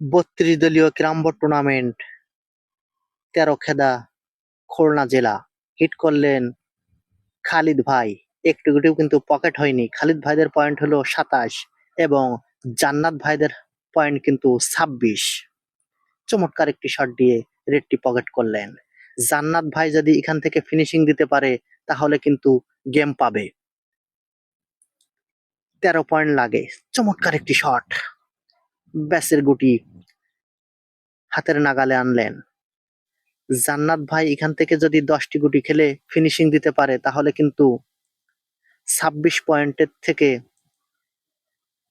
৩২ দলীয় crumble tournament ১৩ খেদা খুলনা জেলা হিট করলেন খালিদ ভাই। একটুও কিন্তু পকেট হয়নি। খালিদ ভাইদের পয়েন্ট হলো ২৭ এবং জান্নাত ভাইদের পয়েন্ট কিন্তু ২৬। চমৎকার একটি শট দিয়ে রেডটি পকেট করলেন। জান্নাত ভাই যদি এখান থেকে ফিনিশিং দিতে পারে তাহলে কিন্তু গেম পাবে। ১৩ পয়েন্ট লাগে। চমৎকার একটি শট, ব্যাসের গুটি হাতের নাগালে আনলেন। জান্নাত ভাই এখান থেকে যদি ১০টি গুটি খেলে ফিনিশিং দিতে পারে তাহলে কিন্তু ২৬ পয়েন্টের থেকে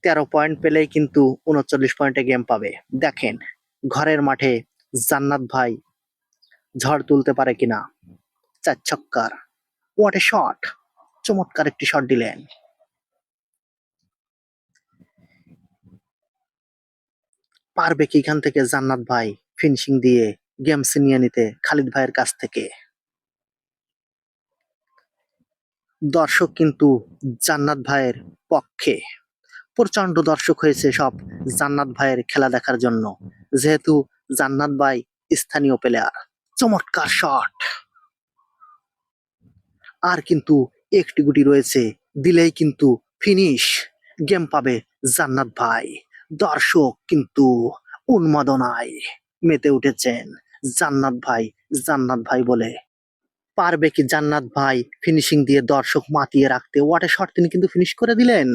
১৩ পয়েন্ট পেলেই কিন্তু ৩৯ পয়েন্টে গেম পাবে। দেখেন ঘরের মাঠে জান্নাত ভাই ঝড় তুলতে পারে কিনা। ৪ ছক্কার, হোয়াট এ শট! চমৎকার একটি শট দিলেন। পারবে কি এখান থেকে জান্নাত ভাই ফিনিশিং দিয়ে গেম ছিনিয়ে নিতে খালিদ ভাইয়ের কাছ থেকে? দর্শক কিন্তু জান্নাত ভাইয়ের পক্ষে। প্রচন্ড দর্শক হয়েছে সব জান্নাত ভাইয়ের খেলা দেখার জন্য, যেহেতু জান্নাত ভাই স্থানীয় প্লেয়ার। চমৎকার শট, আর কিন্তু একটি গুটি রয়েছে, দিলেই কিন্তু ফিনিশ, গেম পাবে জান্নাত ভাই। দর্শক কিন্তু উন্মাদনায় মেতে উঠেছেন জান্নাত ভাই বলে। পারবে কি জান্নাত ভাই ফিনিশিং দিয়ে দর্শক মাতিয়ে রাখতে? হোয়াট এ শট, তিনি কিন্তু ফিনিশ করে দিলেন।